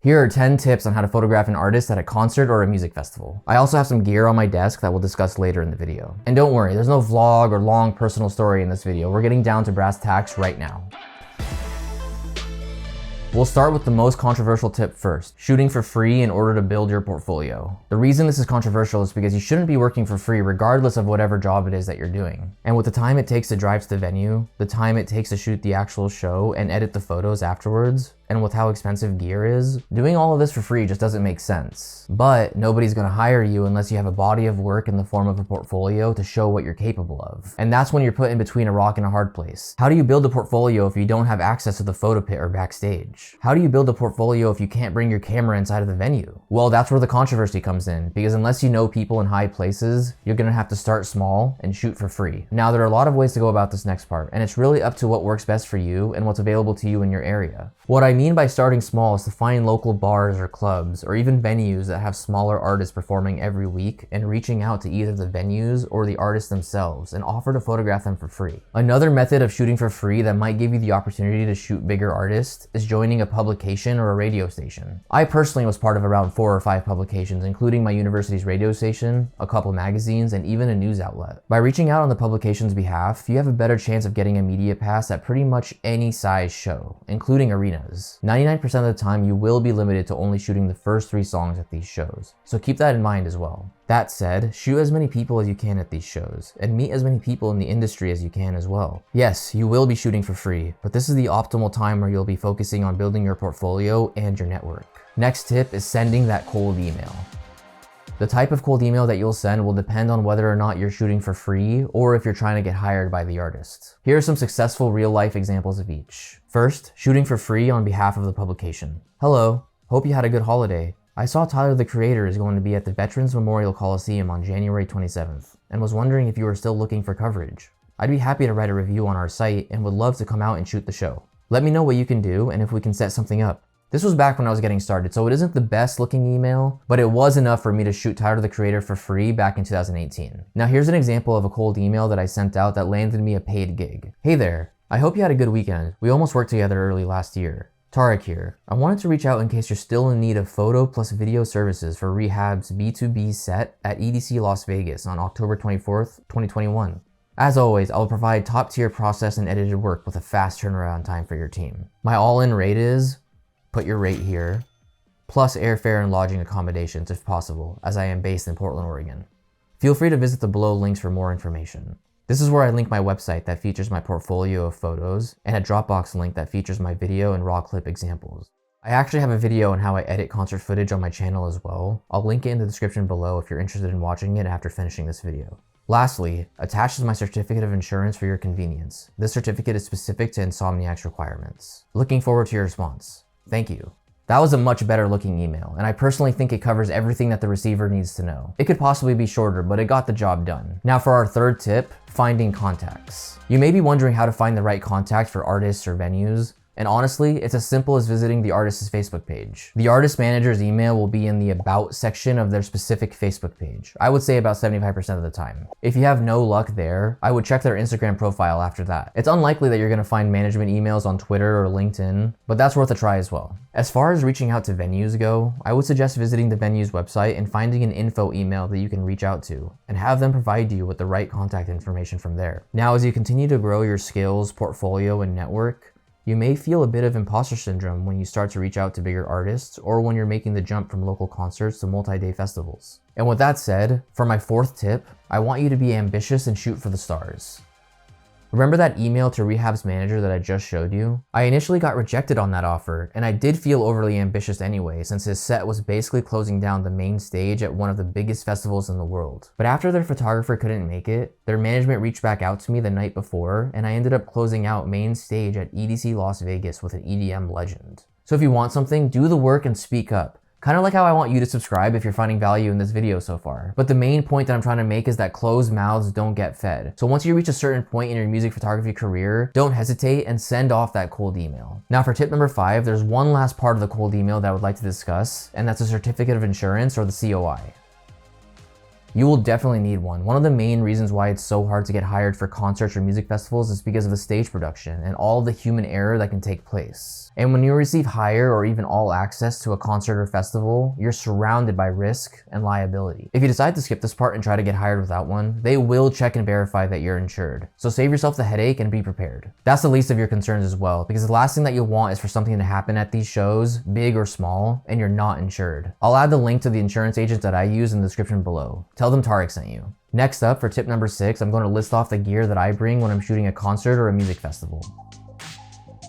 Here are 10 tips on how to photograph an artist at a concert or a music festival. I also have some gear on my desk that we'll discuss later in the video. And don't worry, there's no vlog or long personal story in this video. We're getting down to brass tacks right now. We'll start with the most controversial tip first, shooting for free in order to build your portfolio. The reason this is controversial is because you shouldn't be working for free regardless of whatever job it is that you're doing. And with the time it takes to drive to the venue, the time it takes to shoot the actual show and edit the photos afterwards, and with how expensive gear is, doing all of this for free just doesn't make sense. But nobody's gonna hire you unless you have a body of work in the form of a portfolio to show what you're capable of. And that's when you're put in between a rock and a hard place. How do you build a portfolio if you don't have access to the photo pit or backstage? How do you build a portfolio if you can't bring your camera inside of the venue? Well, that's where the controversy comes in, because unless you know people in high places, you're gonna have to start small and shoot for free. Now, there are a lot of ways to go about this next part, and it's really up to what works best for you and what's available to you in your area. What I mean by starting small is to find local bars or clubs or even venues that have smaller artists performing every week and reaching out to either the venues or the artists themselves and offer to photograph them for free. Another method of shooting for free that might give you the opportunity to shoot bigger artists is joining a publication or a radio station. I personally was part of around 4 or 5 publications, including my university's radio station, a couple magazines, and even a news outlet. By reaching out on the publication's behalf, you have a better chance of getting a media pass at pretty much any size show, including arenas. 99% of the time, you will be limited to only shooting the first 3 songs at these shows, so keep that in mind as well. That said, shoot as many people as you can at these shows, and meet as many people in the industry as you can as well. Yes, you will be shooting for free, but this is the optimal time where you'll be focusing on building your portfolio and your network. Next tip is sending that cold email. The type of cold email that you'll send will depend on whether or not you're shooting for free or if you're trying to get hired by the artist. Here are some successful real-life examples of each. First, shooting for free on behalf of the publication. Hello, hope you had a good holiday. I saw Tyler the Creator is going to be at the Veterans Memorial Coliseum on January 27th and was wondering if you were still looking for coverage. I'd be happy to write a review on our site and would love to come out and shoot the show. Let me know what you can do and if we can set something up. This was back when I was getting started, so it isn't the best looking email, but it was enough for me to shoot Tyler the Creator for free back in 2018. Now here's an example of a cold email that I sent out that landed me a paid gig. Hey there, I hope you had a good weekend. We almost worked together early last year. Tariq here. I wanted to reach out in case you're still in need of photo plus video services for Rehab's B2B set at EDC Las Vegas on October 24th, 2021. As always, I'll provide top tier process and edited work with a fast turnaround time for your team. My all-in rate is, put your rate here, plus airfare and lodging accommodations if possible, as I am based in Portland, Oregon. Feel free to visit the below links for more information. This is where I link my website that features my portfolio of photos and a Dropbox link that features my video and raw clip examples. I actually have a video on how I edit concert footage on my channel as well. I'll link it in the description below if you're interested in watching it after finishing this video. Lastly, attached is my certificate of insurance for your convenience. This certificate is specific to Insomniac's requirements. Looking forward to your response. Thank you. That was a much better looking email, and I personally think it covers everything that the receiver needs to know. It could possibly be shorter, but it got the job done. Now for our third tip, finding contacts. You may be wondering how to find the right contact for artists or venues. And honestly, it's as simple as visiting the artist's Facebook page. The artist manager's email will be in the About section of their specific Facebook page. I would say about 75% of the time. If you have no luck there, I would check their Instagram profile after that. It's unlikely that you're gonna find management emails on Twitter or LinkedIn, but that's worth a try as well. As far as reaching out to venues go, I would suggest visiting the venue's website and finding an info email that you can reach out to, and have them provide you with the right contact information from there. Now, as you continue to grow your skills, portfolio, and network, you may feel a bit of imposter syndrome when you start to reach out to bigger artists or when you're making the jump from local concerts to multi-day festivals. And with that said, for my fourth tip, I want you to be ambitious and shoot for the stars. Remember that email to Rehab's manager that I just showed you? I initially got rejected on that offer, and I did feel overly ambitious anyway, since his set was basically closing down the main stage at one of the biggest festivals in the world. But after their photographer couldn't make it, their management reached back out to me the night before, and I ended up closing out main stage at EDC Las Vegas with an EDM legend. So if you want something, do the work and speak up. Kind of like how I want you to subscribe if you're finding value in this video so far. But the main point that I'm trying to make is that closed mouths don't get fed. So once you reach a certain point in your music photography career, don't hesitate and send off that cold email. Now for tip number 5, there's one last part of the cold email that I would like to discuss, and that's a certificate of insurance or the COI. You will definitely need one. One of the main reasons why it's so hard to get hired for concerts or music festivals is because of the stage production and all of the human error that can take place. And when you receive hire or even all access to a concert or festival, you're surrounded by risk and liability. If you decide to skip this part and try to get hired without one, they will check and verify that you're insured. So save yourself the headache and be prepared. That's the least of your concerns as well, because the last thing that you'll want is for something to happen at these shows, big or small, and you're not insured. I'll add the link to the insurance agent that I use in the description below. Tell them Tariq sent you. Next up, for tip number 6, I'm going to list off the gear that I bring when I'm shooting a concert or a music festival.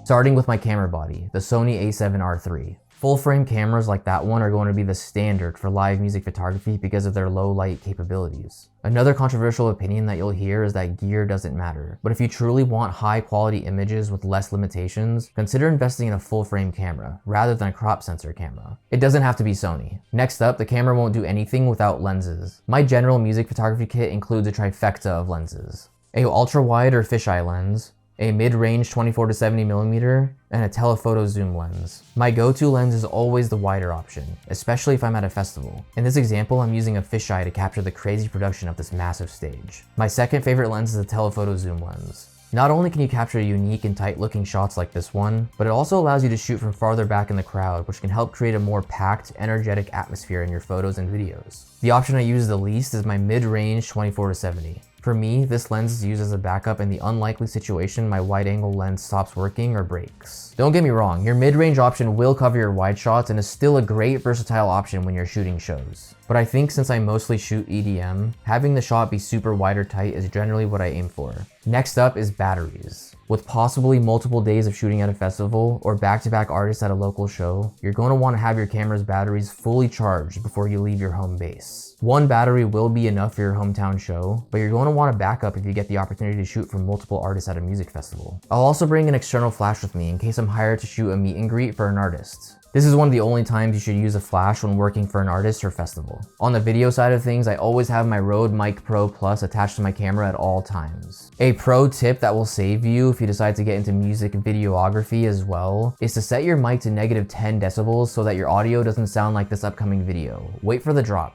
Starting with my camera body, the Sony a7R III. Full frame cameras like that one are going to be the standard for live music photography because of their low light capabilities. Another controversial opinion that you'll hear is that gear doesn't matter, but if you truly want high quality images with less limitations, consider investing in a full frame camera rather than a crop sensor camera. It doesn't have to be Sony. Next up, the camera won't do anything without lenses. My general music photography kit includes a trifecta of lenses: a ultra wide or fisheye lens, a mid-range 24-70mm, and a telephoto zoom lens. My go-to lens is always the wider option, especially if I'm at a festival. In this example, I'm using a fisheye to capture the crazy production of this massive stage. My second favorite lens is the telephoto zoom lens. Not only can you capture unique and tight-looking shots like this one, but it also allows you to shoot from farther back in the crowd, which can help create a more packed, energetic atmosphere in your photos and videos. The option I use the least is my mid-range 24-70. For me, this lens is used as a backup in the unlikely situation my wide-angle lens stops working or breaks. Don't get me wrong, your mid-range option will cover your wide shots and is still a great versatile option when you're shooting shows. But I think since I mostly shoot EDM, having the shot be super wide or tight is generally what I aim for. Next up is batteries. With possibly multiple days of shooting at a festival or back-to-back artists at a local show, you're going to want to have your camera's batteries fully charged before you leave your home base. One battery will be enough for your hometown show, but you're going to want a backup if you get the opportunity to shoot for multiple artists at a music festival. I'll also bring an external flash with me in case I'm hired to shoot a meet and greet for an artist. This is one of the only times you should use a flash when working for an artist or festival. On the video side of things, I always have my Rode Mic Pro Plus attached to my camera at all times. A pro tip that will save you if you decide to get into music videography as well is to set your mic to -10 decibels so that your audio doesn't sound like this upcoming video. Wait for the drop.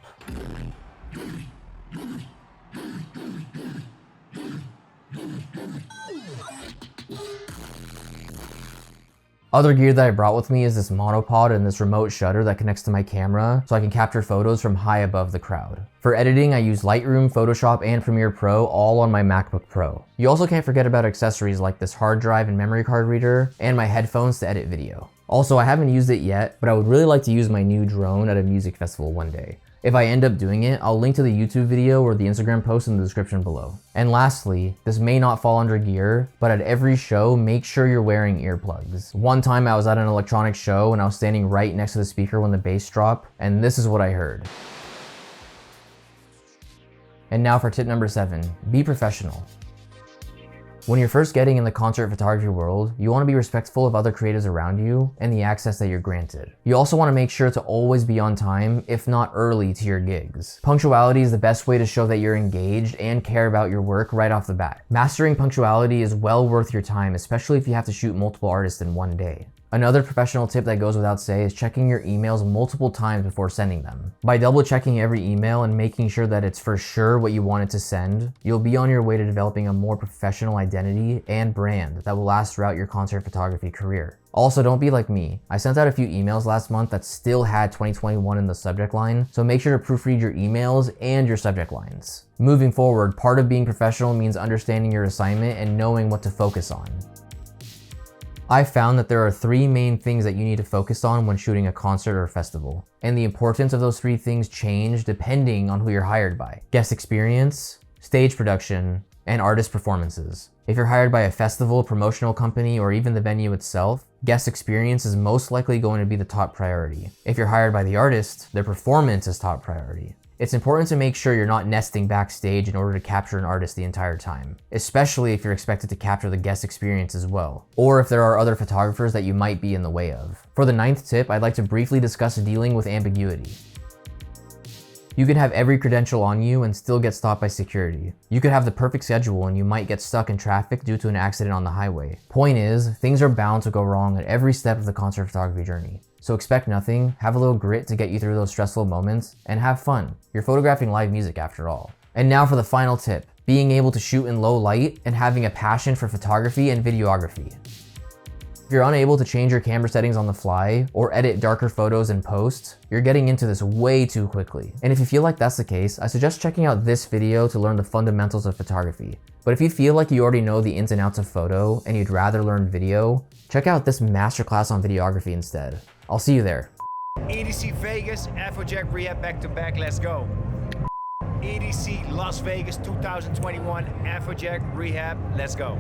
Other gear that I brought with me is this monopod and this remote shutter that connects to my camera so I can capture photos from high above the crowd. For editing, I use Lightroom, Photoshop, and Premiere Pro all on my MacBook Pro. You also can't forget about accessories like this hard drive and memory card reader and my headphones to edit video. Also, I haven't used it yet, but I would really like to use my new drone at a music festival one day. If I end up doing it, I'll link to the YouTube video or the Instagram post in the description below. And lastly, this may not fall under gear, but at every show, make sure you're wearing earplugs. One time I was at an electronics show and I was standing right next to the speaker when the bass dropped, and this is what I heard. And now for tip number 7, be professional. When you're first getting in the concert photography world, you want to be respectful of other creatives around you and the access that you're granted. You also want to make sure to always be on time, if not early, to your gigs. Punctuality is the best way to show that you're engaged and care about your work right off the bat. Mastering punctuality is well worth your time, especially if you have to shoot multiple artists in one day. Another professional tip that goes without say is checking your emails multiple times before sending them. By double checking every email and making sure that it's for sure what you wanted to send, you'll be on your way to developing a more professional identity and brand that will last throughout your concert photography career. Also, don't be like me. I sent out a few emails last month that still had 2021 in the subject line, so make sure to proofread your emails and your subject lines. Moving forward, part of being professional means understanding your assignment and knowing what to focus on. I've found that there are 3 main things that you need to focus on when shooting a concert or festival, and the importance of those 3 things change depending on who you're hired by: guest experience, stage production, and artist performances. If you're hired by a festival, promotional company, or even the venue itself, guest experience is most likely going to be the top priority. If you're hired by the artist, their performance is top priority. It's important to make sure you're not nesting backstage in order to capture an artist the entire time, especially if you're expected to capture the guest experience as well, or if there are other photographers that you might be in the way of. For the 9th tip, I'd like to briefly discuss dealing with ambiguity. You can have every credential on you and still get stopped by security. You could have the perfect schedule and you might get stuck in traffic due to an accident on the highway. Point is, things are bound to go wrong at every step of the concert photography journey. So expect nothing, have a little grit to get you through those stressful moments, and have fun. You're photographing live music after all. And now for the final tip, being able to shoot in low light and having a passion for photography and videography. If you're unable to change your camera settings on the fly or edit darker photos in post, you're getting into this way too quickly. And if you feel like that's the case, I suggest checking out this video to learn the fundamentals of photography. But if you feel like you already know the ins and outs of photo and you'd rather learn video, check out this masterclass on videography instead. I'll see you there. EDC Vegas, Afrojack Rehab back-to-back, let's go. EDC Las Vegas 2021, Afrojack Rehab, let's go.